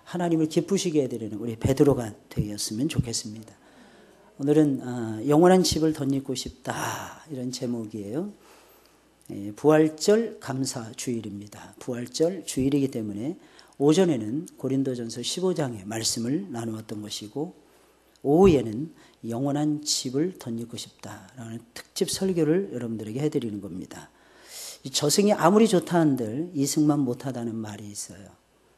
하나님을 기쁘시게 해드리는 우리 베드로가 되었으면 좋겠습니다. 오늘은 영원한 집을 덧입고 싶다, 이런 제목이에요. 부활절 감사 주일입니다. 부활절 주일이기 때문에 오전에는 고린도전서 15장의 말씀을 나누었던 것이고, 오후에는 영원한 집을 덧입고 싶다라는 특집 설교를 여러분들에게 해드리는 겁니다. 저승이 아무리 좋다 한들 이승만 못하다는 말이 있어요.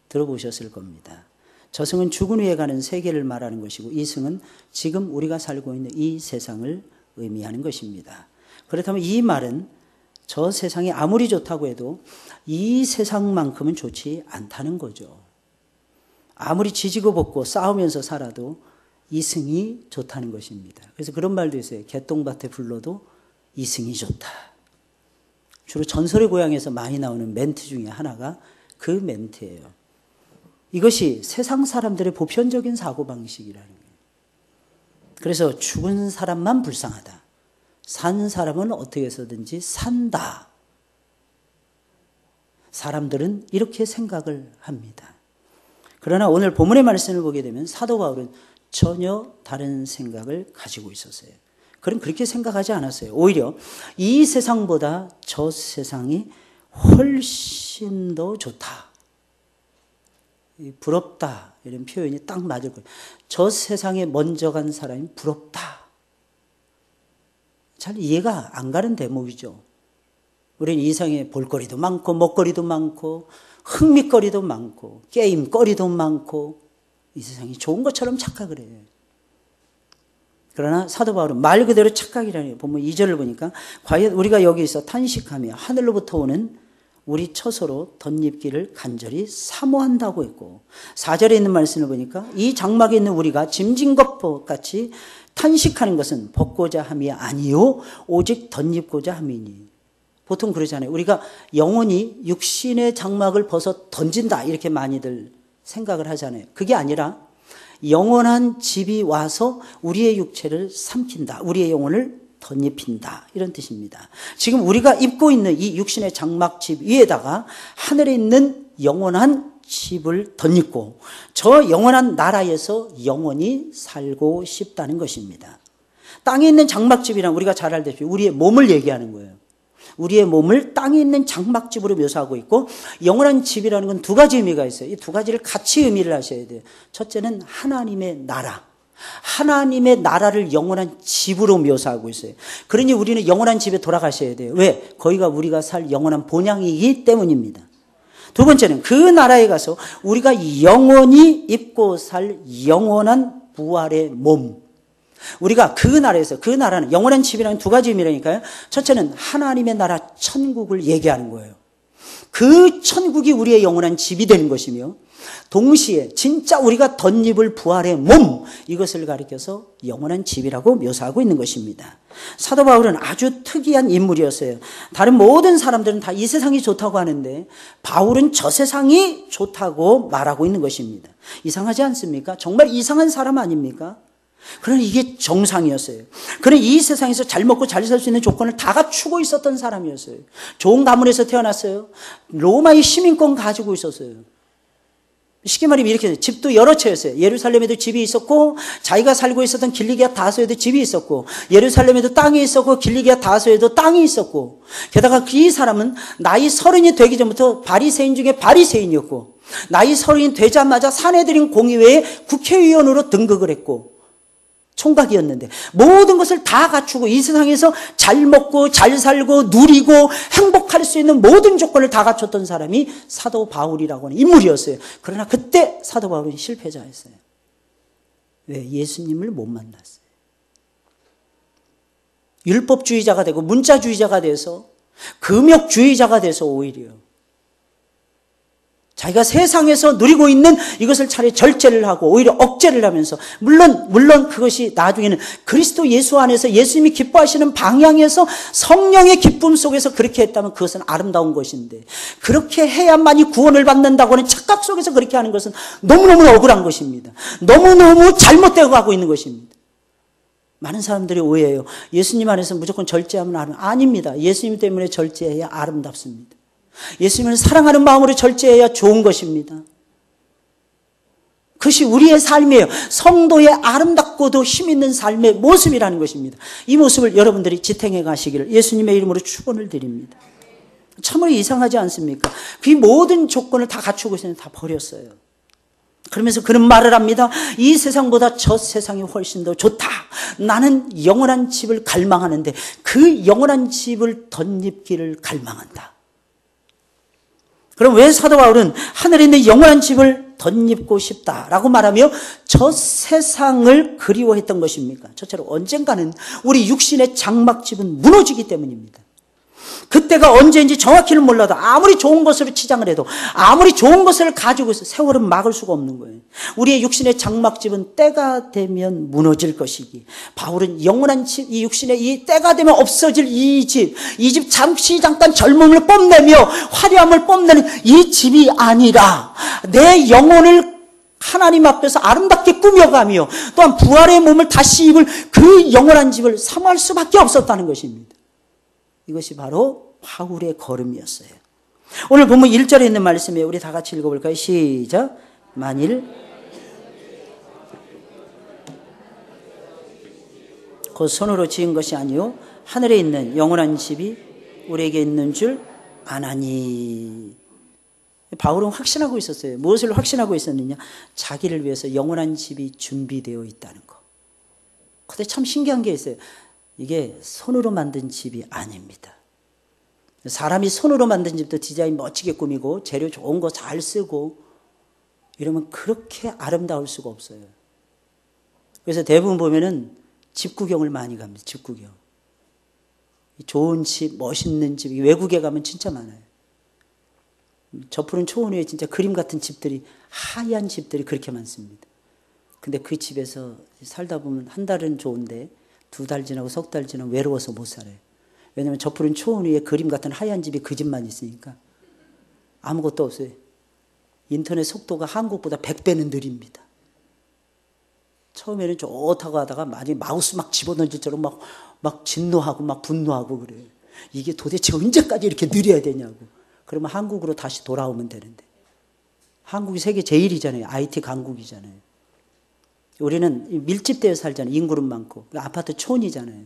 들어보셨을 겁니다. 저승은 죽은 후에 가는 세계를 말하는 것이고, 이승은 지금 우리가 살고 있는 이 세상을 의미하는 것입니다. 그렇다면 이 말은 저 세상이 아무리 좋다고 해도 이 세상만큼은 좋지 않다는 거죠. 아무리 지지고 볶고 싸우면서 살아도 이승이 좋다는 것입니다. 그래서 그런 말도 있어요. 개똥밭에 불러도 이승이 좋다. 주로 전설의 고향에서 많이 나오는 멘트 중에 하나가 그 멘트예요. 이것이 세상 사람들의 보편적인 사고방식이라는 거예요. 그래서 죽은 사람만 불쌍하다. 산 사람은 어떻게 해서든지 산다. 사람들은 이렇게 생각을 합니다. 그러나 오늘 본문의 말씀을 보게 되면 사도 바울은 전혀 다른 생각을 가지고 있었어요. 그럼 그렇게 생각하지 않았어요. 오히려 이 세상보다 저 세상이 훨씬 더 좋다. 부럽다, 이런 표현이 딱 맞을 거예요. 저 세상에 먼저 간 사람이 부럽다. 잘 이해가 안 가는 대목이죠. 우리는 이 세상에 볼거리도 많고 먹거리도 많고 흥미거리도 많고 게임거리도 많고 이 세상이 좋은 것처럼 착각을 해요. 그러나 사도 바울은 말 그대로 착각이라는 거예요. 보면 2절을 보니까 과연 우리가 여기서 탄식하며 하늘로부터 오는 우리 처소로 덧입기를 간절히 사모한다고 했고, 4절에 있는 말씀을 보니까 이 장막에 있는 우리가 짐진 것 같이 탄식하는 것은 벗고자 함이 아니요 오직 덧입고자 함이니. 보통 그러잖아요. 우리가 영원히 육신의 장막을 벗어 던진다, 이렇게 많이들 생각을 하잖아요. 그게 아니라 영원한 집이 와서 우리의 육체를 삼킨다, 우리의 영혼을 덧입힌다, 이런 뜻입니다. 지금 우리가 입고 있는 이 육신의 장막집 위에다가 하늘에 있는 영원한 집을 덧입고 저 영원한 나라에서 영원히 살고 싶다는 것입니다. 땅에 있는 장막집이란 우리가 잘 알다시피 우리의 몸을 얘기하는 거예요. 우리의 몸을 땅에 있는 장막집으로 묘사하고 있고, 영원한 집이라는 건 두 가지 의미가 있어요. 이 두 가지를 같이 의미를 하셔야 돼요. 첫째는 하나님의 나라. 하나님의 나라를 영원한 집으로 묘사하고 있어요. 그러니 우리는 영원한 집에 돌아가셔야 돼요. 왜? 거기가 우리가 살 영원한 본향이기 때문입니다. 두 번째는 그 나라에 가서 우리가 영원히 입고 살 영원한 부활의 몸. 우리가 그 나라에서, 그 나라는 영원한 집이라는 두 가지 의미라니까요. 첫째는 하나님의 나라 천국을 얘기하는 거예요. 그 천국이 우리의 영원한 집이 되는 것이며, 동시에 진짜 우리가 덧입을 부활의 몸, 이것을 가리켜서 영원한 집이라고 묘사하고 있는 것입니다. 사도 바울은 아주 특이한 인물이었어요. 다른 모든 사람들은 다 이 세상이 좋다고 하는데 바울은 저 세상이 좋다고 말하고 있는 것입니다. 이상하지 않습니까? 정말 이상한 사람 아닙니까? 그러나 이게 정상이었어요. 그는 이 세상에서 잘 먹고 잘 살 수 있는 조건을 다 갖추고 있었던 사람이었어요. 좋은 가문에서 태어났어요. 로마의 시민권 가지고 있었어요. 쉽게 말하면 이렇게 해요. 집도 여러 채였어요. 예루살렘에도 집이 있었고, 자기가 살고 있었던 길리기아 다소에도 집이 있었고, 예루살렘에도 땅이 있었고, 길리기아 다소에도 땅이 있었고, 게다가 이 사람은 나이 30이 되기 전부터 바리새인 중에 바리새인이었고, 나이 30이 되자마자 산헤드린 공의회에 국회의원으로 등극을 했고, 총각이었는데 모든 것을 다 갖추고 이 세상에서 잘 먹고 잘 살고 누리고 행복할 수 있는 모든 조건을 다 갖췄던 사람이 사도 바울이라고 하는 인물이었어요. 그러나 그때 사도 바울은 실패자였어요. 왜? 예수님을 못 만났어요. 율법주의자가 되고 문자주의자가 돼서, 금욕주의자가 돼서 오히려 자기가 세상에서 누리고 있는 이것을 차라리 절제를 하고 오히려 억제를 하면서, 물론 그것이 나중에는 그리스도 예수 안에서 예수님이 기뻐하시는 방향에서 성령의 기쁨 속에서 그렇게 했다면 그것은 아름다운 것인데, 그렇게 해야만이 구원을 받는다고 하는 착각 속에서 그렇게 하는 것은 너무너무 억울한 것입니다. 너무너무 잘못되어 가고 있는 것입니다. 많은 사람들이 오해해요. 예수님 안에서 무조건 절제하면 아닙니다. 예수님 때문에 절제해야 아름답습니다. 예수님을 사랑하는 마음으로 절제해야 좋은 것입니다. 그것이 우리의 삶이에요. 성도의 아름답고도 힘있는 삶의 모습이라는 것입니다. 이 모습을 여러분들이 지탱해 가시기를 예수님의 이름으로 축원을 드립니다. 참으로 이상하지 않습니까? 그 모든 조건을 다 갖추고 있었는데 다 버렸어요. 그러면서 그런 말을 합니다. 이 세상보다 저 세상이 훨씬 더 좋다. 나는 영원한 집을 갈망하는데 그 영원한 집을 덧입기를 갈망한다. 그럼 왜 사도 바울은 하늘에 있는 영원한 집을 덧입고 싶다라고 말하며 저 세상을 그리워했던 것입니까? 저처럼 언젠가는 우리 육신의 장막집은 무너지기 때문입니다. 그때가 언제인지 정확히는 몰라도 아무리 좋은 것으로 치장을 해도 아무리 좋은 것을 가지고 있어 세월은 막을 수가 없는 거예요. 우리의 육신의 장막집은 때가 되면 무너질 것이기 바울은 영원한 집, 이 육신의 이 때가 되면 없어질 이 집 잠깐 젊음을 뽐내며 화려함을 뽐내는 이 집이 아니라 내 영혼을 하나님 앞에서 아름답게 꾸며가며 또한 부활의 몸을 다시 입을 그 영원한 집을 사모할 수밖에 없었다는 것입니다. 이것이 바로 바울의 걸음이었어요. 오늘 본문 1절에 있는 말씀에 우리 다 같이 읽어볼까요? 시작. 만일 곧 손으로 지은 것이 아니요 하늘에 있는 영원한 집이 우리에게 있는 줄 아나니. 바울은 확신하고 있었어요. 무엇을 확신하고 있었느냐? 자기를 위해서 영원한 집이 준비되어 있다는 거. 근데 참 신기한 게 있어요. 이게 손으로 만든 집이 아닙니다. 사람이 손으로 만든 집도 디자인 멋지게 꾸미고 재료 좋은 거 잘 쓰고 이러면 그렇게 아름다울 수가 없어요. 그래서 대부분 보면은 집 구경을 많이 갑니다. 집 구경. 좋은 집, 멋있는 집, 외국에 가면 진짜 많아요. 저 푸른 초원 위에 진짜 그림 같은 집들이, 하얀 집들이 그렇게 많습니다. 근데 그 집에서 살다 보면 한 달은 좋은데 2달 지나고 석 달 지나고 외로워서 못 살아요. 왜냐하면 저 푸른 초원 위에 그림 같은 하얀 집이 그 집만 있으니까 아무것도 없어요. 인터넷 속도가 한국보다 100배는 느립니다. 처음에는 좋다고 하다가 많이 마우스 막 집어던질 처럼 막 진노하고 막 분노하고 그래요. 이게 도대체 언제까지 이렇게 느려야 되냐고. 그러면 한국으로 다시 돌아오면 되는데. 한국이 세계 제일이잖아요. IT 강국이잖아요. 우리는 밀집되어 살잖아요. 인구는 많고. 아파트 촌이잖아요.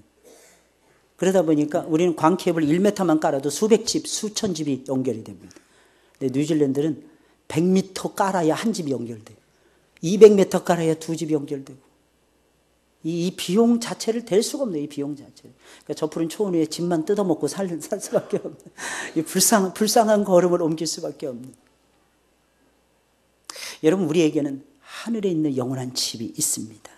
그러다 보니까 우리는 광케이블 1m만 깔아도 수백 집, 수천 집이 연결이 됩니다. 근데 뉴질랜드는 100m 깔아야 한 집이 연결돼요. 200m 깔아야 두 집이 연결되고. 이 비용 자체를 댈 수가 없네요. 이 비용 자체를. 그러니까 저 푸른 초원 위에 집만 뜯어먹고 살 수밖에 없는. 이 불쌍한 걸음을 옮길 수밖에 없는. 여러분, 우리에게는 하늘에 있는 영원한 집이 있습니다.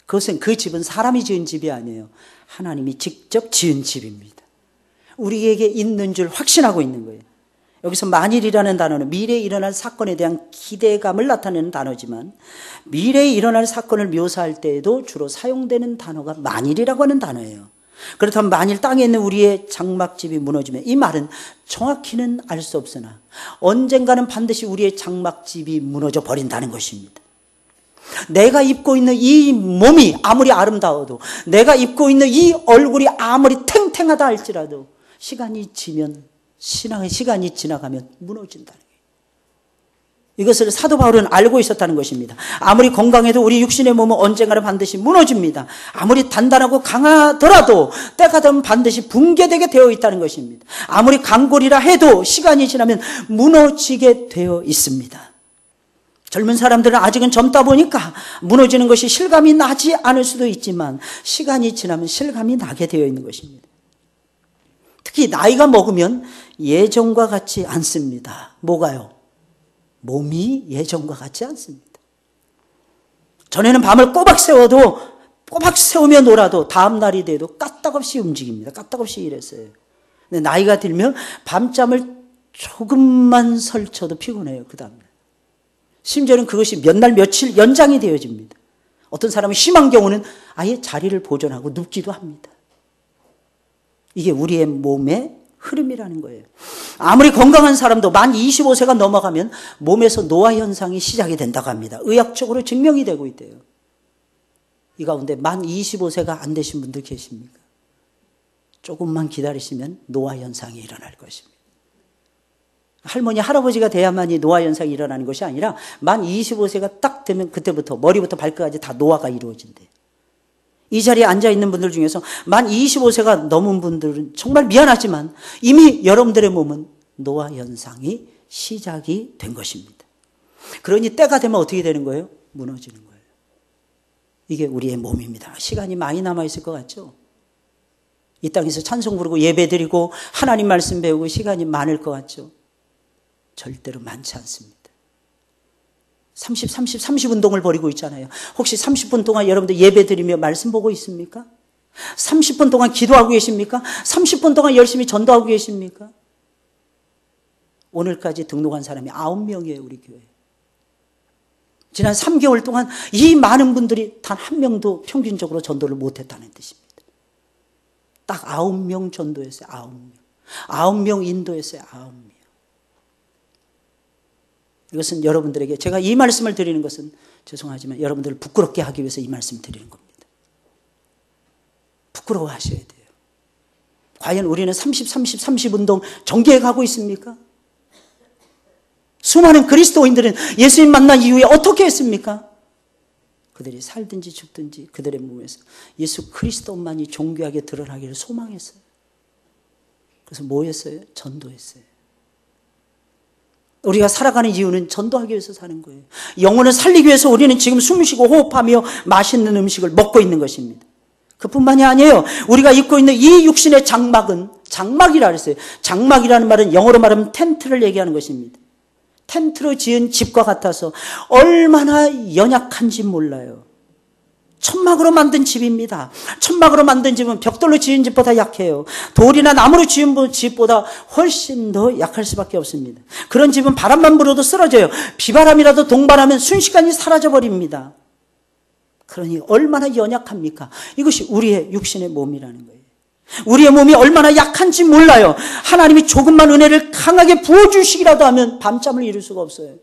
그것은 그 집은 사람이 지은 집이 아니에요. 하나님이 직접 지은 집입니다. 우리에게 있는 줄 확신하고 있는 거예요. 여기서 만일이라는 단어는 미래에 일어날 사건에 대한 기대감을 나타내는 단어지만 미래에 일어날 사건을 묘사할 때에도 주로 사용되는 단어가 만일이라고 하는 단어예요. 그렇다면 만일 땅에 있는 우리의 장막집이 무너지면 이 말은 정확히는 알 수 없으나 언젠가는 반드시 우리의 장막집이 무너져 버린다는 것입니다. 내가 입고 있는 이 몸이 아무리 아름다워도 내가 입고 있는 이 얼굴이 아무리 탱탱하다 할지라도 시간이 지면 신앙의 시간이 지나가면 무너진다는 거예요. 이것을 사도 바울은 알고 있었다는 것입니다. 아무리 건강해도 우리 육신의 몸은 언젠가는 반드시 무너집니다. 아무리 단단하고 강하더라도 때가 되면 반드시 붕괴되게 되어 있다는 것입니다. 아무리 강골이라 해도 시간이 지나면 무너지게 되어 있습니다. 젊은 사람들은 아직은 젊다 보니까 무너지는 것이 실감이 나지 않을 수도 있지만 시간이 지나면 실감이 나게 되어 있는 것입니다. 특히 나이가 먹으면 예전과 같지 않습니다. 뭐가요? 몸이 예전과 같지 않습니다. 전에는 밤을 꼬박 세우며 놀아도 다음 날이 돼도 까딱없이 움직입니다. 까딱없이 일했어요. 근데 나이가 들면 밤잠을 조금만 설쳐도 피곤해요. 그 다음날. 심지어는 그것이 몇 날 며칠 연장이 되어집니다. 어떤 사람은 심한 경우는 아예 자리를 보존하고 눕기도 합니다. 이게 우리의 몸의 흐름이라는 거예요. 아무리 건강한 사람도 만 25세가 넘어가면 몸에서 노화 현상이 시작이 된다고 합니다. 의학적으로 증명이 되고 있대요. 이 가운데 만 25세가 안 되신 분들 계십니까? 조금만 기다리시면 노화 현상이 일어날 것입니다. 할머니, 할아버지가 돼야만이 노화 현상이 일어나는 것이 아니라 만 25세가 딱 되면 그때부터 머리부터 발끝까지 다 노화가 이루어진대요. 이 자리에 앉아있는 분들 중에서 만 25세가 넘은 분들은 정말 미안하지만 이미 여러분들의 몸은 노화 현상이 시작이 된 것입니다. 그러니 때가 되면 어떻게 되는 거예요? 무너지는 거예요. 이게 우리의 몸입니다. 시간이 많이 남아있을 것 같죠? 이 땅에서 찬송 부르고 예배드리고 하나님 말씀 배우고 시간이 많을 것 같죠? 절대로 많지 않습니다. 30 운동을 벌이고 있잖아요. 혹시 30분 동안 여러분들 예배드리며 말씀 보고 있습니까? 30분 동안 기도하고 계십니까? 30분 동안 열심히 전도하고 계십니까? 오늘까지 등록한 사람이 9명이에요, 우리 교회. 지난 3개월 동안 이 많은 분들이 단 한 명도 평균적으로 전도를 못했다는 뜻입니다. 딱 9명 전도했어요. 9명. 9명 인도했어요. 9명. 이것은 여러분들에게 제가 이 말씀을 드리는 것은 죄송하지만 여러분들을 부끄럽게 하기 위해서 이 말씀을 드리는 겁니다. 부끄러워하셔야 돼요. 과연 우리는 30 운동 정기에 가고 있습니까? 수많은 그리스도인들은 예수님 만난 이후에 어떻게 했습니까? 그들이 살든지 죽든지 그들의 몸에서 예수 그리스도만이 존귀하게 드러나기를 소망했어요. 그래서 뭐 했어요? 전도했어요. 우리가 살아가는 이유는 전도하기 위해서 사는 거예요. 영혼을 살리기 위해서 우리는 지금 숨쉬고 호흡하며 맛있는 음식을 먹고 있는 것입니다. 그뿐만이 아니에요. 우리가 입고 있는 이 육신의 장막은 장막이라 그랬어요. 장막이라는 말은 영어로 말하면 텐트를 얘기하는 것입니다. 텐트로 지은 집과 같아서 얼마나 연약한지 몰라요. 천막으로 만든 집입니다. 천막으로 만든 집은 벽돌로 지은 집보다 약해요. 돌이나 나무로 지은 집보다 훨씬 더 약할 수밖에 없습니다. 그런 집은 바람만 불어도 쓰러져요. 비바람이라도 동반하면 순식간에 사라져버립니다. 그러니 얼마나 연약합니까? 이것이 우리의 육신의 몸이라는 거예요. 우리의 몸이 얼마나 약한지 몰라요. 하나님이 조금만 은혜를 강하게 부어주시기라도 하면 밤잠을 이룰 수가 없어요.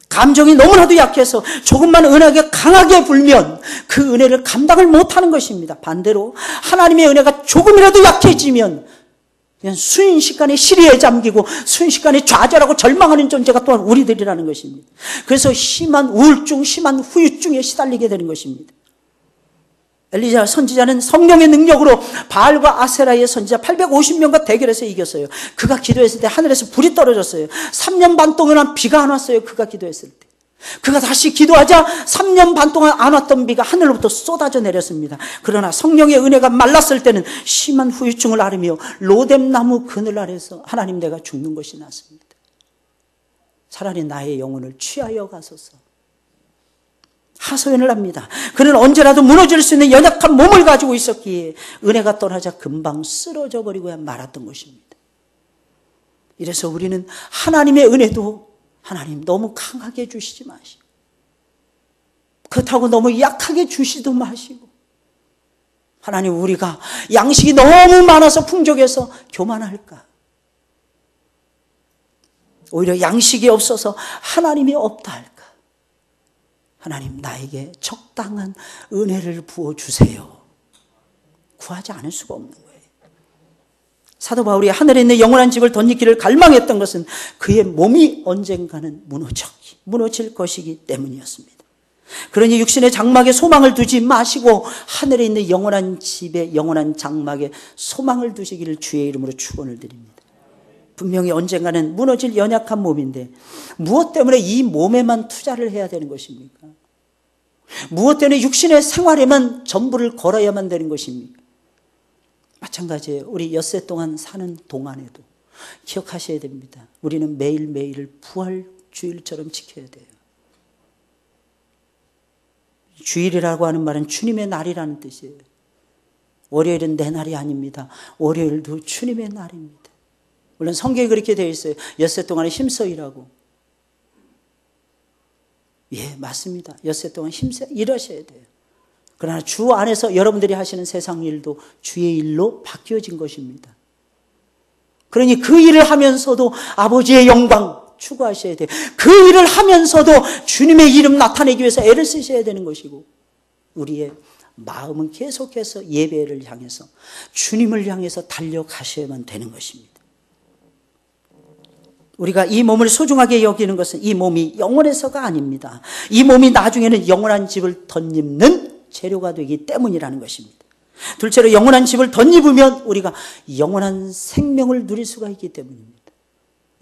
감정이 너무나도 약해서 조금만 은혜가 강하게 불면 그 은혜를 감당을 못하는 것입니다. 반대로 하나님의 은혜가 조금이라도 약해지면 그냥 순식간에 시리에 잠기고 순식간에 좌절하고 절망하는 존재가 또한 우리들이라는 것입니다. 그래서 심한 우울증, 심한 후유증에 시달리게 되는 것입니다. 엘리야 선지자는 성령의 능력으로 바알과 아세라의 선지자 850명과 대결해서 이겼어요. 그가 기도했을 때 하늘에서 불이 떨어졌어요. 3년 반 동안 비가 안 왔어요. 그가 기도했을 때. 그가 다시 기도하자 3년 반 동안 안 왔던 비가 하늘로부터 쏟아져 내렸습니다. 그러나 성령의 은혜가 말랐을 때는 심한 후유증을 앓으며 로뎀나무 그늘 아래서 하나님 내가 죽는 것이 낫습니다. 차라리 나의 영혼을 취하여 가소서. 하소연을 합니다. 그는 언제라도 무너질 수 있는 연약한 몸을 가지고 있었기에 은혜가 떠나자 금방 쓰러져 버리고야 말았던 것입니다. 이래서 우리는 하나님의 은혜도 하나님 너무 강하게 주시지 마시고 그렇다고 너무 약하게 주시도 마시고 하나님 우리가 양식이 너무 많아서 풍족해서 교만할까? 오히려 양식이 없어서 하나님이 없다 할까? 하나님 나에게 적당한 은혜를 부어주세요. 구하지 않을 수가 없는 거예요. 사도 바울이 하늘에 있는 영원한 집을 덧입기를 갈망했던 것은 그의 몸이 언젠가는 무너질 것이기 때문이었습니다. 그러니 육신의 장막에 소망을 두지 마시고 하늘에 있는 영원한 집에 영원한 장막에 소망을 두시기를 주의 이름으로 축원을 드립니다. 분명히 언젠가는 무너질 연약한 몸인데 무엇 때문에 이 몸에만 투자를 해야 되는 것입니까? 무엇 때문에 육신의 생활에만 전부를 걸어야만 되는 것입니까? 마찬가지예요. 우리 엿새 동안 사는 동안에도 기억하셔야 됩니다. 우리는 매일매일을 부활주일처럼 지켜야 돼요. 주일이라고 하는 말은 주님의 날이라는 뜻이에요. 월요일은 내 날이 아닙니다. 월요일도 주님의 날입니다. 물론 성경에 그렇게 되어 있어요. 엿새 동안에 힘써 일하고. 예, 맞습니다. 엿새 동안 힘써 일하셔야 돼요. 그러나 주 안에서 여러분들이 하시는 세상 일도 주의 일로 바뀌어진 것입니다. 그러니 그 일을 하면서도 아버지의 영광 추구하셔야 돼요. 그 일을 하면서도 주님의 이름 나타내기 위해서 애를 쓰셔야 되는 것이고 우리의 마음은 계속해서 예배를 향해서 주님을 향해서 달려가셔야만 되는 것입니다. 우리가 이 몸을 소중하게 여기는 것은 이 몸이 영원해서가 아닙니다. 이 몸이 나중에는 영원한 집을 덧입는 재료가 되기 때문이라는 것입니다. 둘째로 영원한 집을 덧입으면 우리가 영원한 생명을 누릴 수가 있기 때문입니다.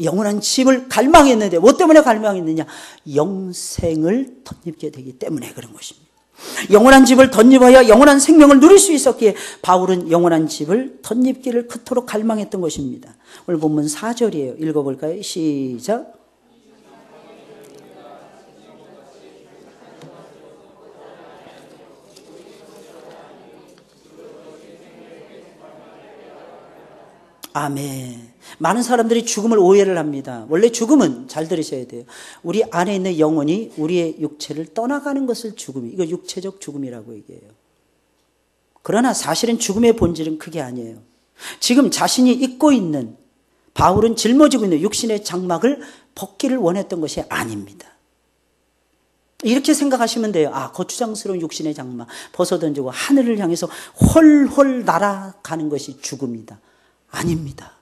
영원한 집을 갈망했는데 뭐 때문에 갈망했느냐? 영생을 덧입게 되기 때문에 그런 것입니다. 영원한 집을 덧입어야 영원한 생명을 누릴 수 있었기에 바울은 영원한 집을 덧입기를 그토록 갈망했던 것입니다. 오늘 본문 4절이에요. 읽어볼까요? 시작. 아멘. 많은 사람들이 죽음을 오해를 합니다. 원래 죽음은 잘 들으셔야 돼요. 우리 안에 있는 영혼이 우리의 육체를 떠나가는 것을 이거 육체적 죽음이라고 얘기해요. 그러나 사실은 죽음의 본질은 그게 아니에요. 지금 자신이 입고 있는, 바울은 짊어지고 있는 육신의 장막을 벗기를 원했던 것이 아닙니다. 이렇게 생각하시면 돼요. 거추장스러운 육신의 장막 벗어던지고 하늘을 향해서 훨훨 날아가는 것이 죽음이다. 아닙니다.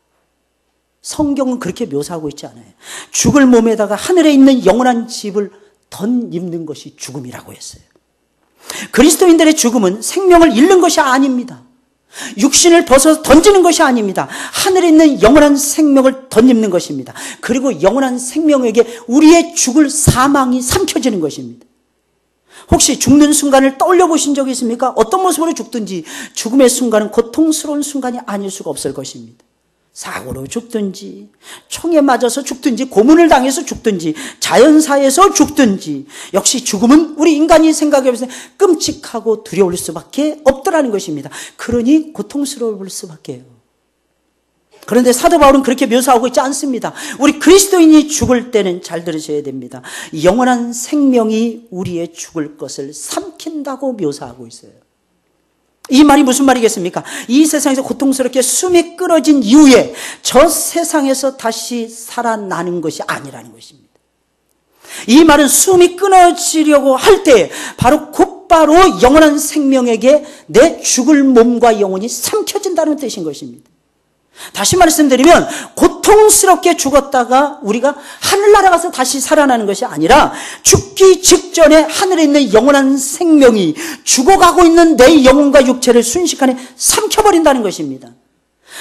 성경은 그렇게 묘사하고 있지 않아요. 죽을 몸에다가 하늘에 있는 영원한 집을 덧입는 것이 죽음이라고 했어요. 그리스도인들의 죽음은 생명을 잃는 것이 아닙니다. 육신을 벗어 던지는 것이 아닙니다. 하늘에 있는 영원한 생명을 덧입는 것입니다. 그리고 영원한 생명에게 우리의 죽을 사망이 삼켜지는 것입니다. 혹시 죽는 순간을 떠올려 보신 적이 있습니까? 어떤 모습으로 죽든지 죽음의 순간은 고통스러운 순간이 아닐 수가 없을 것입니다. 사고로 죽든지 총에 맞아서 죽든지 고문을 당해서 죽든지 자연사에서 죽든지 역시 죽음은 우리 인간이 생각해보면 끔찍하고 두려울 수밖에 없더라는 것입니다. 그러니 고통스러울 수밖에 해요. 그런데 사도 바울은 그렇게 묘사하고 있지 않습니다. 우리 그리스도인이 죽을 때는 잘 들으셔야 됩니다. 영원한 생명이 우리의 죽을 것을 삼킨다고 묘사하고 있어요. 이 말이 무슨 말이겠습니까? 이 세상에서 고통스럽게 숨이 끊어진 이후에 저 세상에서 다시 살아나는 것이 아니라는 것입니다. 이 말은 숨이 끊어지려고 할 때 바로 곧바로 영원한 생명에게 내 죽을 몸과 영혼이 삼켜진다는 뜻인 것입니다. 다시 말씀드리면 고통스럽게 죽었다가 우리가 하늘 날아가서 다시 살아나는 것이 아니라 죽기 직전에 하늘에 있는 영원한 생명이 죽어가고 있는 내 영혼과 육체를 순식간에 삼켜버린다는 것입니다.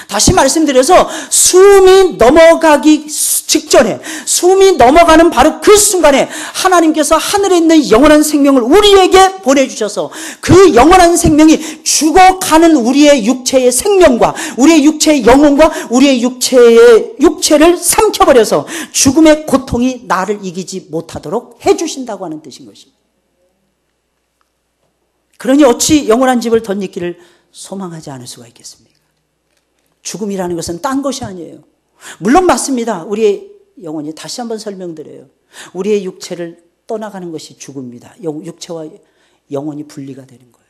다시 말씀드려서 숨이 넘어가기 직전에, 숨이 넘어가는 바로 그 순간에 하나님께서 하늘에 있는 영원한 생명을 우리에게 보내주셔서 그 영원한 생명이 죽어가는 우리의 육체의 생명과 우리의 육체의 영혼과 우리의 육체를 삼켜버려서 죽음의 고통이 나를 이기지 못하도록 해주신다고 하는 뜻인 것입니다. 그러니 어찌 영원한 집을 덧입기를 소망하지 않을 수가 있겠습니까? 죽음이라는 것은 딴 것이 아니에요. 물론 맞습니다. 우리의 영혼이, 다시 한번 설명드려요. 우리의 육체를 떠나가는 것이 죽음입니다. 육체와 영혼이 분리가 되는 거예요.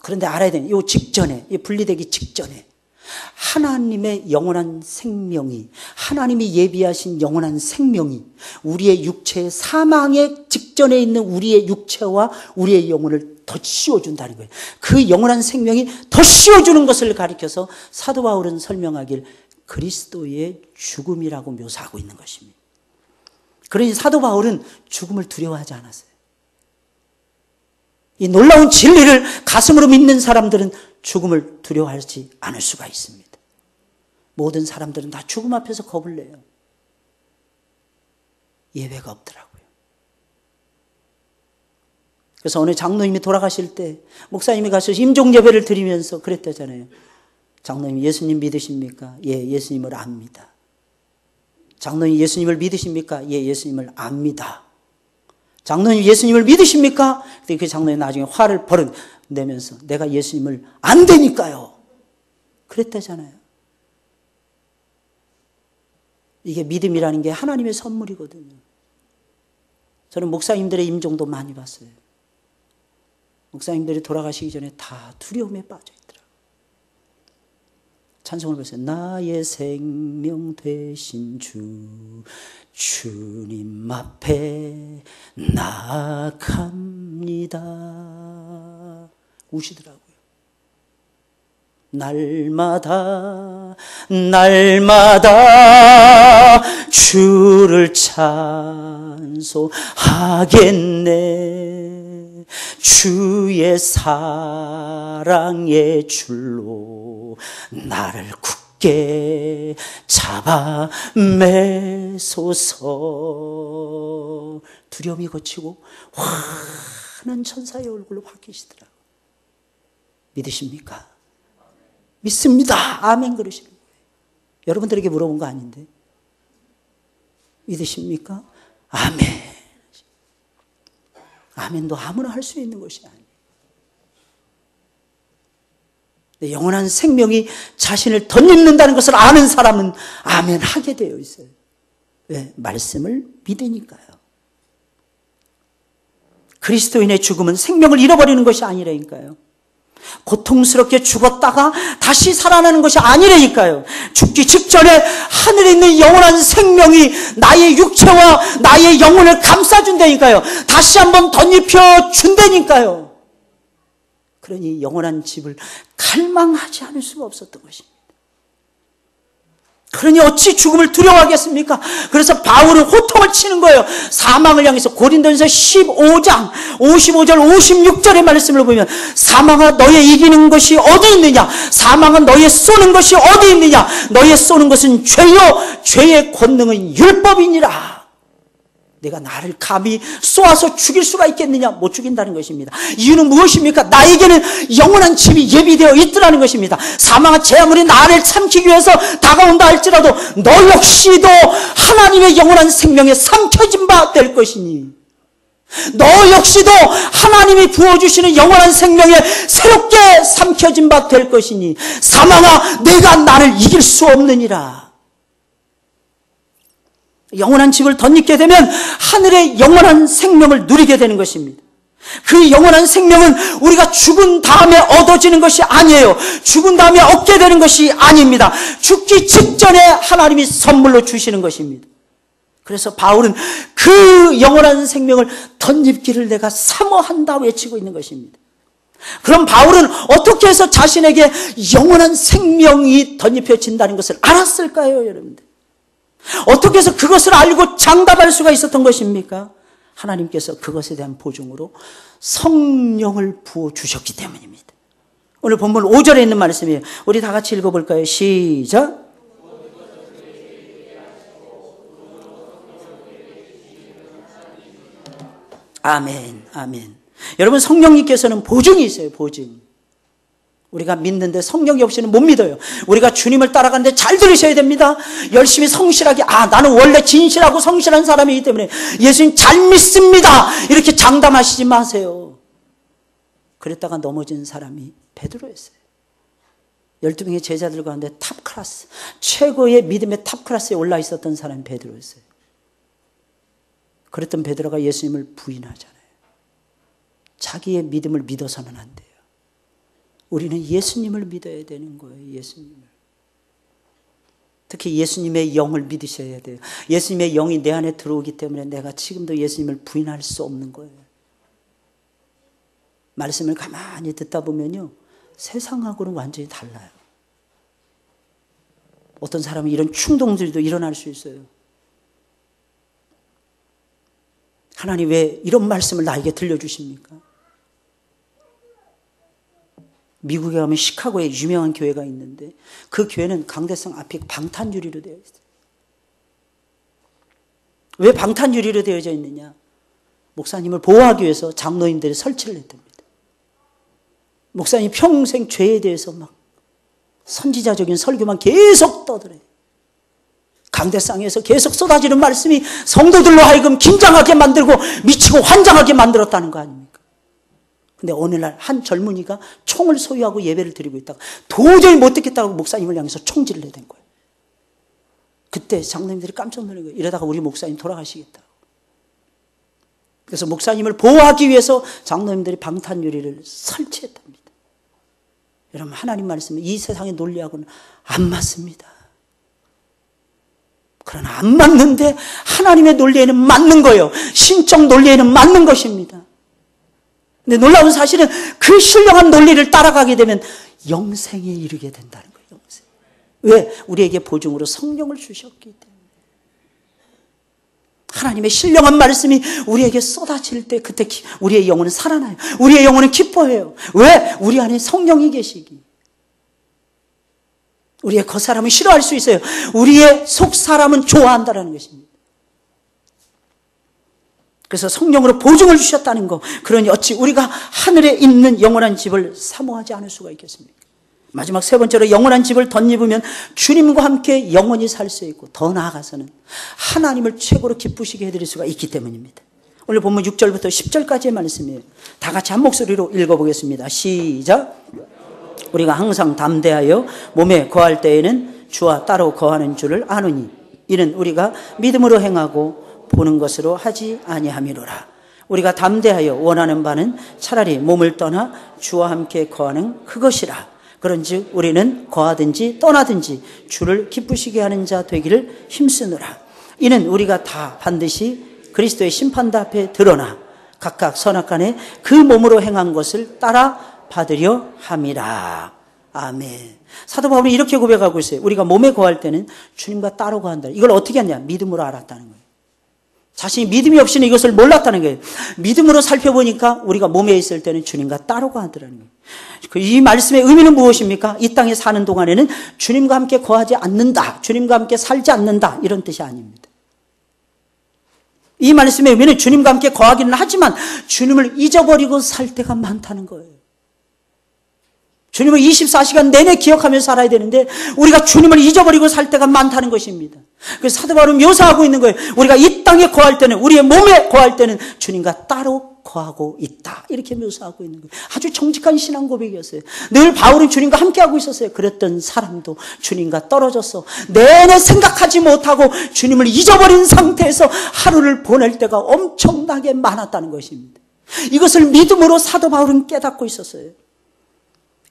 그런데 알아야 되는, 이 직전에, 이 분리되기 직전에 하나님의 영원한 생명이, 하나님이 예비하신 영원한 생명이 우리의 육체의 사망의 직전에 있는 우리의 육체와 우리의 영혼을 더 씌워준다는 거예요. 그 영원한 생명이 더 씌워주는 것을 가리켜서 사도 바울은 설명하길 그리스도의 죽음이라고 묘사하고 있는 것입니다. 그러니 사도 바울은 죽음을 두려워하지 않았어요. 이 놀라운 진리를 가슴으로 믿는 사람들은 죽음을 두려워하지 않을 수가 있습니다. 모든 사람들은 다 죽음 앞에서 겁을 내요. 예외가 없더라고요. 그래서 어느 장로님이 돌아가실 때 목사님이 가셔서 임종 예배를 드리면서 그랬다잖아요. 장로님, 예수님 믿으십니까? 예, 예수님을 압니다. 장로님, 예수님을 믿으십니까? 예, 예수님을 압니다. 장로님, 예수님을 믿으십니까? 그 장로님 나중에 화를 버릇 내면서 내가 예수님을 안 되니까요. 그랬다잖아요. 이게 믿음이라는 게 하나님의 선물이거든요. 저는 목사님들의 임종도 많이 봤어요. 목사님들이 돌아가시기 전에 다 두려움에 빠져 있더라고요. 찬송을 보세요. 나의 생명 되신 주님 앞에 나아갑니다. 우시더라고요. 날마다 날마다 주를 찬송하겠네. 주의 사랑의 줄로 나를 굳게 잡아 매소서. 두려움이 거치고 환한 천사의 얼굴로 바뀌시더라. 믿으십니까? 믿습니다. 아멘 그러시는 거예요. 여러분들에게 물어본 거 아닌데 믿으십니까? 아멘. 아멘도 아무나 할 수 있는 것이 아니에요. 영원한 생명이 자신을 덧입는다는 것을 아는 사람은 아멘 하게 되어 있어요. 왜? 말씀을 믿으니까요. 그리스도인의 죽음은 생명을 잃어버리는 것이 아니라니까요. 고통스럽게 죽었다가 다시 살아나는 것이 아니라니까요. 죽기 직전에 하늘에 있는 영원한 생명이 나의 육체와 나의 영혼을 감싸준다니까요. 다시 한번 덧입혀 준다니까요. 그러니 영원한 집을 갈망하지 않을 수가 없었던 것입니다. 그러니 어찌 죽음을 두려워하겠습니까? 그래서 바울은 호통을 치는 거예요. 사망을 향해서. 고린도전서 15장 55절 56절의 말씀을 보면 사망아 너의 이기는 것이 어디 있느냐? 사망아 너의 쏘는 것이 어디 있느냐? 너의 쏘는 것은 죄요 죄의 권능은 율법이니라. 내가 나를 감히 쏘아서 죽일 수가 있겠느냐? 못 죽인다는 것입니다. 이유는 무엇입니까? 나에게는 영원한 집이 예비되어 있더라는 것입니다. 사망한 제 아무리 나를 삼키기 위해서 다가온다 할지라도 너 역시도 하나님의 영원한 생명에 삼켜진 바 될 것이니 너 역시도 하나님이 부어주시는 영원한 생명에 새롭게 삼켜진 바 될 것이니 사망아 내가 나를 이길 수 없느니라. 영원한 집을 덧입게 되면 하늘의 영원한 생명을 누리게 되는 것입니다. 그 영원한 생명은 우리가 죽은 다음에 얻어지는 것이 아니에요. 죽은 다음에 얻게 되는 것이 아닙니다. 죽기 직전에 하나님이 선물로 주시는 것입니다. 그래서 바울은 그 영원한 생명을 덧입기를 내가 사모한다 외치고 있는 것입니다. 그럼 바울은 어떻게 해서 자신에게 영원한 생명이 덧입혀진다는 것을 알았을까요, 여러분들? 어떻게 해서 그것을 알고 장담할 수가 있었던 것입니까? 하나님께서 그것에 대한 보증으로 성령을 부어주셨기 때문입니다. 오늘 본문 5절에 있는 말씀이에요. 우리 다 같이 읽어볼까요? 시작. 아멘, 아멘. 여러분 성령님께서는 보증이 있어요. 보증. 우리가 믿는데 성령이 없이는 못 믿어요. 우리가 주님을 따라가는데 잘 들으셔야 됩니다. 열심히 성실하게 나는 원래 진실하고 성실한 사람이기 때문에 예수님 잘 믿습니다. 이렇게 장담하시지 마세요. 그랬다가 넘어진 사람이 베드로였어요. 12명의 제자들 가운데 탑 클래스, 최고의 믿음의 탑 클래스에 올라 있었던 사람이 베드로였어요. 그랬던 베드로가 예수님을 부인하잖아요. 자기의 믿음을 믿어서는 안 돼요. 우리는 예수님을 믿어야 되는 거예요. 예수님을. 특히 예수님의 영을 믿으셔야 돼요. 예수님의 영이 내 안에 들어오기 때문에 내가 지금도 예수님을 부인할 수 없는 거예요. 말씀을 가만히 듣다 보면요. 세상하고는 완전히 달라요. 어떤 사람은 이런 충동들도 일어날 수 있어요. 하나님 왜 이런 말씀을 나에게 들려주십니까? 미국에 가면 시카고에 유명한 교회가 있는데 그 교회는 강대상 앞이 방탄유리로 되어 있어요. 왜 방탄유리로 되어져 있느냐? 목사님을 보호하기 위해서 장로님들이 설치를 했답니다. 목사님 평생 죄에 대해서 막 선지자적인 설교만 계속 떠들어요. 강대상에서 계속 쏟아지는 말씀이 성도들로 하여금 긴장하게 만들고 미치고 환장하게 만들었다는 거 아닙니까? 근데 어느 날 한 젊은이가 총을 소유하고 예배를 드리고 있다가 도저히 못 듣겠다고 목사님을 향해서 총질을 해댄 거예요. 그때 장로님들이 깜짝 놀란 거예요. 이러다가 우리 목사님 돌아가시겠다고. 그래서 목사님을 보호하기 위해서 장로님들이 방탄유리를 설치했답니다. 여러분 하나님 말씀은 이 세상의 논리하고는 안 맞습니다. 그러나 안 맞는데 하나님의 논리에는 맞는 거예요. 신적 논리에는 맞는 것입니다. 근데 놀라운 사실은 그 신령한 논리를 따라가게 되면 영생에 이르게 된다는 거예요. 영생. 왜? 우리에게 보증으로 성령을 주셨기 때문에. 하나님의 신령한 말씀이 우리에게 쏟아질 때 그때 우리의 영혼은 살아나요. 우리의 영혼은 기뻐해요. 왜? 우리 안에 성령이 계시기. 우리의 겉사람은 싫어할 수 있어요. 우리의 속사람은 좋아한다는 것입니다. 그래서 성령으로 보증을 주셨다는 거. 그러니 어찌 우리가 하늘에 있는 영원한 집을 사모하지 않을 수가 있겠습니까? 마지막 세 번째로 영원한 집을 덧입으면 주님과 함께 영원히 살 수 있고 더 나아가서는 하나님을 최고로 기쁘시게 해드릴 수가 있기 때문입니다. 오늘 본문 6절부터 10절까지의 말씀이에요. 다 같이 한 목소리로 읽어보겠습니다. 시작. 우리가 항상 담대하여 몸에 거할 때에는 주와 따로 거하는 줄을 아노니 이는 우리가 믿음으로 행하고 보는 것으로 하지 아니함이로라. 우리가 담대하여 원하는 바는 차라리 몸을 떠나 주와 함께 거하는 그것이라. 그런즉 우리는 거하든지 떠나든지 주를 기쁘시게 하는 자 되기를 힘쓰노라. 이는 우리가 다 반드시 그리스도의 심판대 앞에 드러나 각각 선악간에 그 몸으로 행한 것을 따라 받으려 함이라. 아멘. 사도 바울은 이렇게 고백하고 있어요. 우리가 몸에 거할 때는 주님과 따로 거한다. 이걸 어떻게 했냐? 믿음으로 알았다는 거예요. 자신이 믿음이 없이는 이것을 몰랐다는 거예요. 믿음으로 살펴보니까 우리가 몸에 있을 때는 주님과 따로 거하더라는 거예요. 이 말씀의 의미는 무엇입니까? 이 땅에 사는 동안에는 주님과 함께 거하지 않는다. 주님과 함께 살지 않는다. 이런 뜻이 아닙니다. 이 말씀의 의미는 주님과 함께 거하기는 하지만 주님을 잊어버리고 살 때가 많다는 거예요. 주님을 24시간 내내 기억하며 살아야 되는데 우리가 주님을 잊어버리고 살 때가 많다는 것입니다. 그래서 사도 바울은 묘사하고 있는 거예요. 우리가 이 땅에 거할 때는, 우리의 몸에 거할 때는 주님과 따로 거하고 있다. 이렇게 묘사하고 있는 거예요. 아주 정직한 신앙 고백이었어요. 늘 바울은 주님과 함께하고 있었어요. 그랬던 사람도 주님과 떨어져서 내내 생각하지 못하고 주님을 잊어버린 상태에서 하루를 보낼 때가 엄청나게 많았다는 것입니다. 이것을 믿음으로 사도 바울은 깨닫고 있었어요.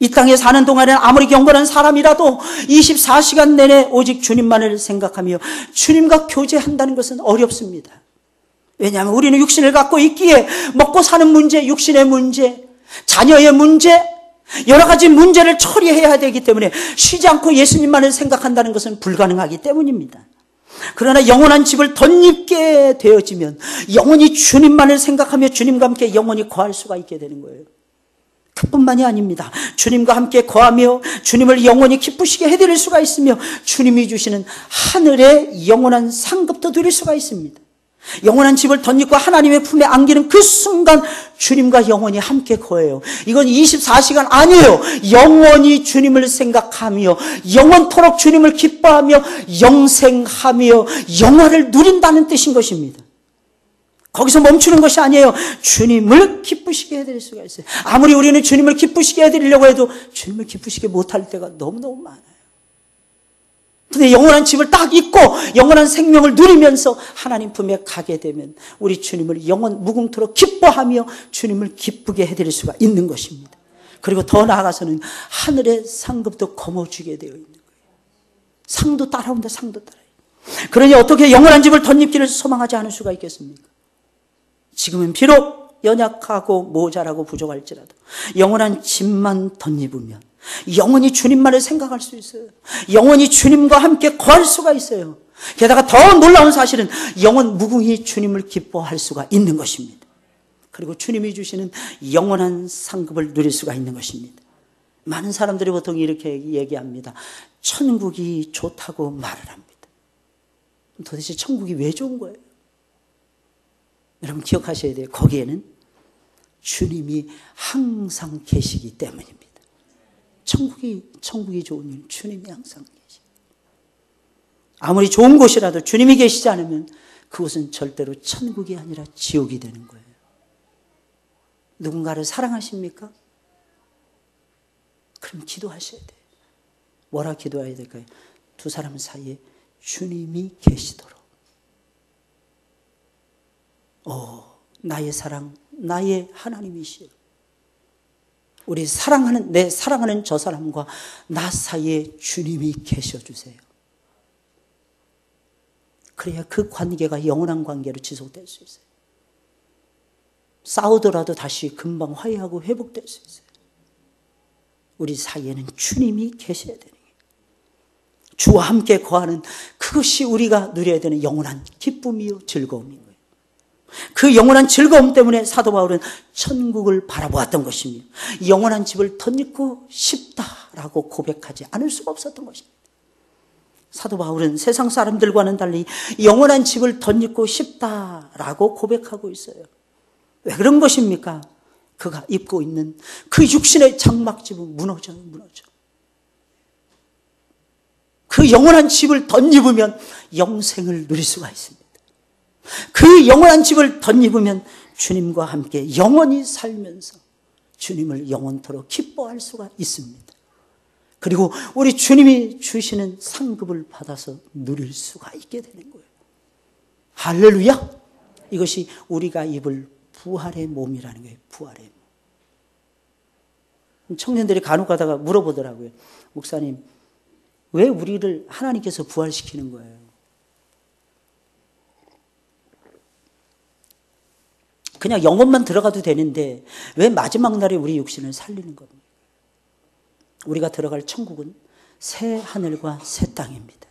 이 땅에 사는 동안에는 아무리 경건한 사람이라도 24시간 내내 오직 주님만을 생각하며 주님과 교제한다는 것은 어렵습니다. 왜냐하면 우리는 육신을 갖고 있기에 먹고 사는 문제, 육신의 문제, 자녀의 문제, 여러 가지 문제를 처리해야 되기 때문에 쉬지 않고 예수님만을 생각한다는 것은 불가능하기 때문입니다. 그러나 영원한 집을 덧입게 되어지면 영원히 주님만을 생각하며 주님과 함께 영원히 거할 수가 있게 되는 거예요. 그뿐만이 아닙니다. 주님과 함께 거하며 주님을 영원히 기쁘시게 해드릴 수가 있으며 주님이 주시는 하늘의 영원한 상급도 누릴 수가 있습니다. 영원한 집을 덧입고 하나님의 품에 안기는 그 순간 주님과 영원히 함께 거해요. 이건 24시간 아니에요. 영원히 주님을 생각하며 영원토록 주님을 기뻐하며 영생하며 영화를 누린다는 뜻인 것입니다. 거기서 멈추는 것이 아니에요. 주님을 기쁘시게 해드릴 수가 있어요. 아무리 우리는 주님을 기쁘시게 해드리려고 해도 주님을 기쁘시게 못할 때가 너무너무 많아요. 근데 영원한 집을 딱 잊고 영원한 생명을 누리면서 하나님 품에 가게 되면 우리 주님을 영원 무궁토록 기뻐하며 주님을 기쁘게 해드릴 수가 있는 것입니다. 그리고 더 나아가서는 하늘의 상급도 거머쥐게 되어 있는 거예요. 상도 따라온다. 상도 따라요. 그러니 어떻게 영원한 집을 덧입기를 소망하지 않을 수가 있겠습니까? 지금은 비록 연약하고 모자라고 부족할지라도 영원한 집만 덧입으면 영원히 주님만을 생각할 수 있어요. 영원히 주님과 함께 거할 수가 있어요. 게다가 더 놀라운 사실은 영원 무궁히 주님을 기뻐할 수가 있는 것입니다. 그리고 주님이 주시는 영원한 상급을 누릴 수가 있는 것입니다. 많은 사람들이 보통 이렇게 얘기합니다. 천국이 좋다고 말을 합니다. 도대체 천국이 왜 좋은 거예요? 여러분 기억하셔야 돼요. 거기에는 주님이 항상 계시기 때문입니다. 천국이 좋은 이유는 주님이 항상 계십니다. 아무리 좋은 곳이라도 주님이 계시지 않으면 그곳은 절대로 천국이 아니라 지옥이 되는 거예요. 누군가를 사랑하십니까? 그럼 기도하셔야 돼요. 뭐라 기도해야 될까요? 두 사람 사이에 주님이 계시도록. 나의 사랑, 나의 하나님이시여. 우리 내 사랑하는 저 사람과 나 사이에 주님이 계셔주세요. 그래야 그 관계가 영원한 관계로 지속될 수 있어요. 싸우더라도 다시 금방 화해하고 회복될 수 있어요. 우리 사이에는 주님이 계셔야 되는 거예요. 주와 함께 거하는 그것이 우리가 누려야 되는 영원한 기쁨이요 즐거움인 거예요. 그 영원한 즐거움 때문에 사도 바울은 천국을 바라보았던 것입니다. 영원한 집을 덧입고 싶다라고 고백하지 않을 수가 없었던 것입니다. 사도 바울은 세상 사람들과는 달리 영원한 집을 덧입고 싶다라고 고백하고 있어요. 왜 그런 것입니까? 그가 입고 있는 그 육신의 장막집은 무너져요. 그 영원한 집을 덧입으면 영생을 누릴 수가 있습니다. 그 영원한 집을 덧입으면 주님과 함께 영원히 살면서 주님을 영원토록 기뻐할 수가 있습니다. 그리고 우리 주님이 주시는 상급을 받아서 누릴 수가 있게 되는 거예요. 할렐루야! 이것이 우리가 입을 부활의 몸이라는 거예요. 부활의 몸. 청년들이 간혹 가다가 물어보더라고요. 목사님, 왜 우리를 하나님께서 부활시키는 거예요? 그냥 영혼만 들어가도 되는데 왜 마지막 날에 우리 육신을 살리는 겁니까? 우리가 들어갈 천국은 새 하늘과 새 땅입니다.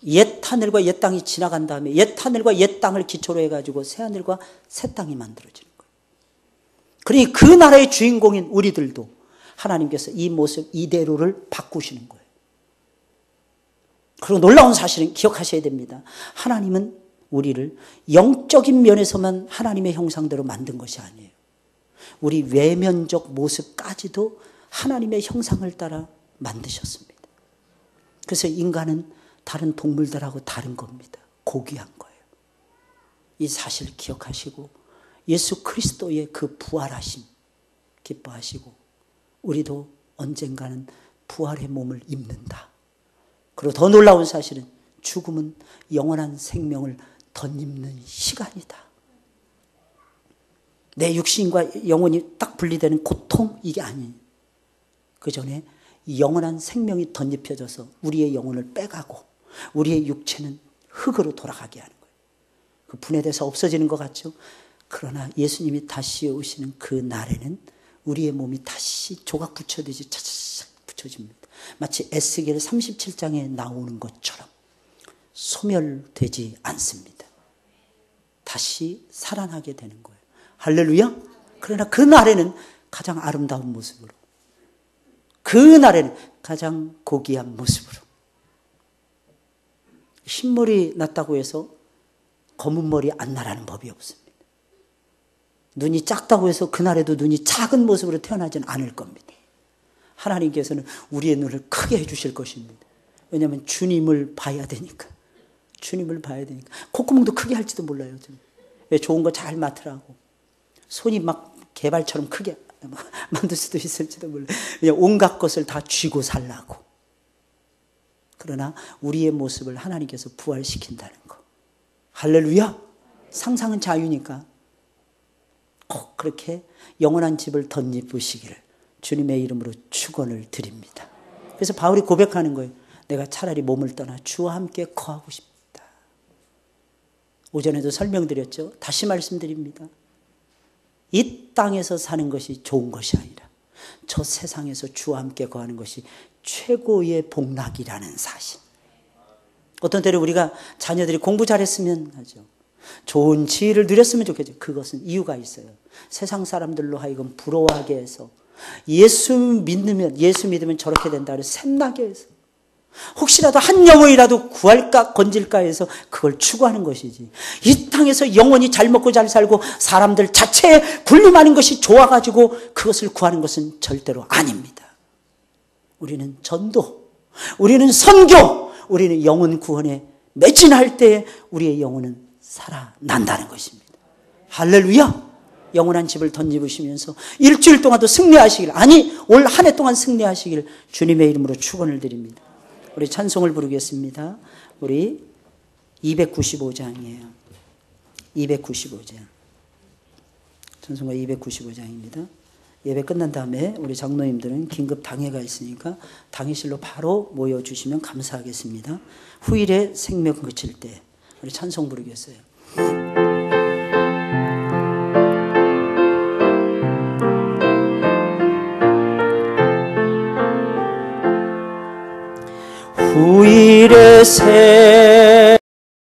옛 하늘과 옛 땅이 지나간 다음에 옛 하늘과 옛 땅을 기초로 해가지고 새 하늘과 새 땅이 만들어지는 거예요. 그러니 그 나라의 주인공인 우리들도 하나님께서 이 모습 이대로를 바꾸시는 거예요. 그리고 놀라운 사실은 기억하셔야 됩니다. 하나님은 우리를 영적인 면에서만 하나님의 형상대로 만든 것이 아니에요. 우리 외면적 모습까지도 하나님의 형상을 따라 만드셨습니다. 그래서 인간은 다른 동물들하고 다른 겁니다. 고귀한 거예요. 이 사실을 기억하시고 예수 그리스도의 그 부활하심 기뻐하시고 우리도 언젠가는 부활의 몸을 입는다. 그리고 더 놀라운 사실은 죽음은 영원한 생명을 덧입는 시간이다. 내 육신과 영혼이 딱 분리되는 고통 이게 아니에요. 그 전에 영원한 생명이 덧입혀져서 우리의 영혼을 빼가고 우리의 육체는 흙으로 돌아가게 하는 거예요. 그 분해돼서 없어지는 것 같죠? 그러나 예수님이 다시 오시는 그 날에는 우리의 몸이 다시 조각 붙여지듯이 차차차 붙여집니다. 마치 에스겔 37장에 나오는 것처럼 소멸되지 않습니다. 다시 살아나게 되는 거예요. 할렐루야. 그러나 그 날에는 가장 아름다운 모습으로, 그 날에는 가장 고귀한 모습으로. 흰머리 났다고 해서 검은 머리 안 나라는 법이 없습니다. 눈이 작다고 해서 그날에도 눈이 작은 모습으로 태어나지는 않을 겁니다. 하나님께서는 우리의 눈을 크게 해주실 것입니다. 왜냐하면 주님을 봐야 되니까. 주님을 봐야 되니까. 콧구멍도 크게 할지도 몰라요. 왜 좋은 거 잘 맡으라고. 손이 막 개발처럼 크게 만들 수도 있을지도 몰라요. 그냥 온갖 것을 다 쥐고 살라고. 그러나 우리의 모습을 하나님께서 부활시킨다는 거. 할렐루야. 상상은 자유니까 꼭 그렇게 영원한 집을 덧입으시기를 주님의 이름으로 축원을 드립니다. 그래서 바울이 고백하는 거예요. 내가 차라리 몸을 떠나 주와 함께 거하고 싶다. 오전에도 설명드렸죠. 다시 말씀드립니다. 이 땅에서 사는 것이 좋은 것이 아니라 저 세상에서 주와 함께 거하는 것이 최고의 복락이라는 사실. 어떤 때는 우리가 자녀들이 공부 잘했으면 하죠. 좋은 지위를 누렸으면 좋겠죠. 그것은 이유가 있어요. 세상 사람들로 하여금 부러워하게 해서 예수 믿으면 저렇게 된다 그래서 샘나게 해서 혹시라도 한 영혼이라도 구할까 건질까 해서 그걸 추구하는 것이지. 이 땅에서 영원히 잘 먹고 잘 살고 사람들 자체에 군림하는 것이 좋아가지고 그것을 구하는 것은 절대로 아닙니다. 우리는 전도, 우리는 선교, 우리는 영혼 구원에 매진할 때 우리의 영혼은 살아난다는 것입니다. 할렐루야. 영원한 집을 덧입으시면서 일주일 동안도 승리하시길, 아니 올 한 해 동안 승리하시길 주님의 이름으로 축원을 드립니다. 우리 찬송을 부르겠습니다. 우리 295장이에요. 295장. 찬송가 295장입니다. 예배 끝난 다음에 우리 장로님들은 긴급 당회가 있으니까 당회실로 바로 모여주시면 감사하겠습니다. 후일에 생명 그칠 때 우리 찬송 부르겠어요. 새